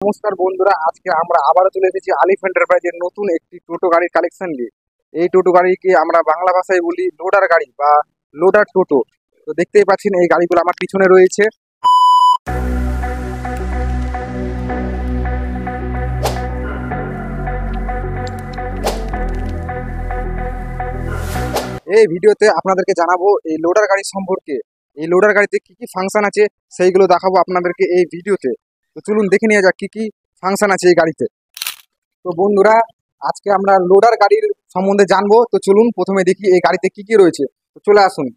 নমস্কার বন্ধুরা, আজকে আমরা আবারও চলে এসেছি আলিফ এন্টারপ্রাইজের নতুন একটি টোটো গাড়ির কালেকশন নিয়ে। এই টোটো গাড়িকে আমরা বাংলা ভাষায় বলি লোডার গাড়ি বা লোডার টোটো। তো দেখতেই পাচ্ছেন এই গাড়িগুলো আমার পিছনে রয়েছে। এই ভিডিওতে আপনাদেরকে জানাবো এই লোডার গাড়ি সম্পর্কে। এই লোডার গাড়িতে কি কি ফাংশন আছে সেইগুলো দেখাবো আপনাদেরকে এই ভিডিওতে। তো চলুন দেখে নিয়ে যাক কি কি ফাংশন আছে এই গাড়িতে। তো বন্ধুরা, আজকে আমরা লোডার গাড়ির সম্বন্ধে জানবো। তো চলুন প্রথমে দেখি এই গাড়িতে কি কি রয়েছে। তো চলে আসুন।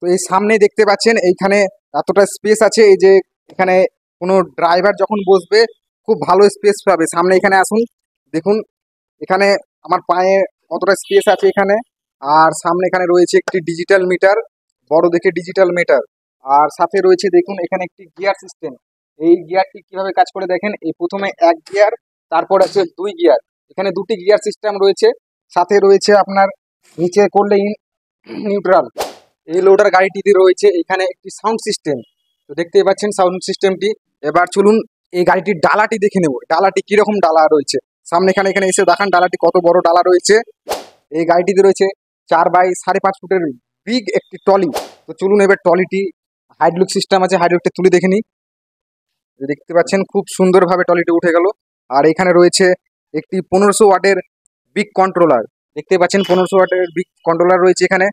তো এই সামনে দেখতে পাচ্ছেন এইখানে এতটা স্পেস আছে, এই যে এখানে কোনো ড্রাইভার যখন বসবে খুব ভালো স্পেস পাবে। সামনে এখানে আসুন, দেখুন এখানে আমার পায়ে কতটা স্পেস আছে এখানে। আর সামনে এখানে রয়েছে একটি ডিজিটাল মিটার, বড় দেখে ডিজিটাল মিটার। আর সাথে রয়েছে দেখুন এখানে একটি গিয়ার সিস্টেম। এই গিয়ারটি কিভাবে কাজ করে দেখেন, এই প্রথমে এক গিয়ার, তারপর আছে দুই গিয়ার। এখানে দুটি গিয়ার সিস্টেম রয়েছে। সাথে রয়েছে আপনার নিচে করলে নিউট্রাল। এই লোডার গাড়িটিতে রয়েছে এখানে একটি সাউন্ড সিস্টেম। তো দেখতেই পাচ্ছেন সাউন্ড সিস্টেমটি। এবার চলুন এই গাড়িটির ডালাটি দেখে নেব, ডালাটি কিরকম ডালা রয়েছে। সামনে এখানে এখানে এসে দেখান ডালাটি কত বড় ডালা রয়েছে। এই গাড়িটিতে রয়েছে 4x5.5 ফুটের বিগ একটি ট্রলি। তো চলুন এবার ট্রলিটি হাইড্রোলিক সিস্টেম আছে, হাইড্রোলিকটা তুলে দেখে নিই। দেখতে পাচ্ছেন খুব সুন্দরভাবে ট্রলিটি উঠে গেল। আর এখানে রয়েছে একটি 1500 ওয়াটের বিগ কন্ট্রোলার। দেখতে পাচ্ছেন 1500 ওয়াটের বিগ কন্ট্রোলার রয়েছে এখানে।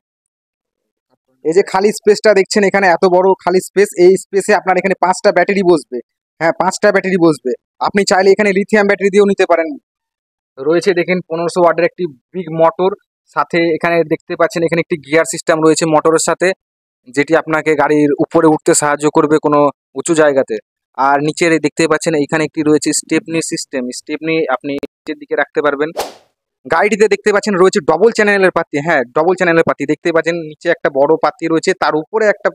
এই যে খালি স্পেসটা দেখছেন, এখানে এত বড় খালি স্পেস, এই স্পেসে আপনার এখানে 5টা ব্যাটারি বসবে। হ্যাঁ, 5টা ব্যাটারি বসবে। আপনি চাইলে এখানে লিথিয়াম ব্যাটারি দিয়েও নিতে পারেন। রয়েছে দেখেন 1500 ওয়াটের একটি বিগ মোটর। সাথে এখানে দেখতে পাচ্ছেন এখানে একটি গিয়ার সিস্টেম রয়েছে মোটরের সাথে, যেটি আপনাকে গাড়ির উপরে উঠতে সাহায্য করবে কোনো উঁচু জায়গাতে। আর নিচে দেখতে পাচ্ছেন এখানে একটি রয়েছে স্টেপনি সিস্টেম, স্টেপনি আপনি নিচের দিকে রাখতে পারবেন। গাড়িটিতে দেখতে পাচ্ছেন রয়েছে ডবল চ্যানেলের পাতি। হ্যাঁ, ডবল চ্যানেলের পাতি দেখতে পাচ্ছেন, নিচে একটা বড় পাতি রয়েছে, তার উপরে একটা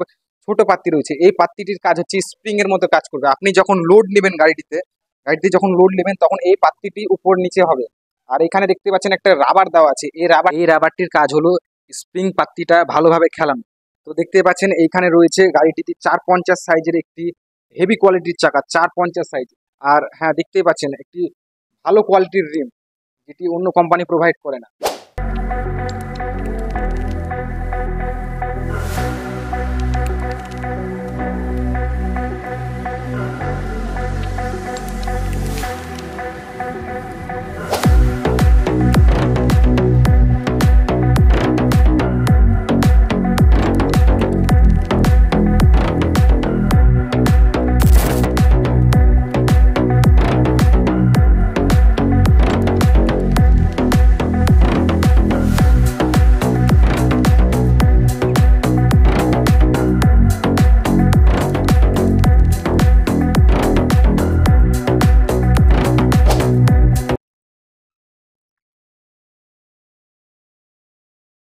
ছোট পাতি রয়েছে। এই পাতিটির কাজ হচ্ছে স্প্রিং এর মতো কাজ করবে। আপনি যখন লোড নেবেন গাড়িতে যখন লোড নেবেন তখন এই পাত্তিটি উপর নিচে হবে। আর এখানে দেখতে পাচ্ছেন একটা রাবার দেওয়া আছে। এই রাবারটির কাজ হলো স্প্রিং পাত্তিটা ভালোভাবে খেলানো। তো দেখতে পাচ্ছেন এইখানে রয়েছে গাড়িটিতে 450 সাইজের একটি হেভি কোয়ালিটির চাকা, 450 সাইজ। আর হ্যাঁ, দেখতেই পাচ্ছেন একটি ভালো কোয়ালিটির রিম, যেটি অন্য কোম্পানি প্রোভাইড করে না।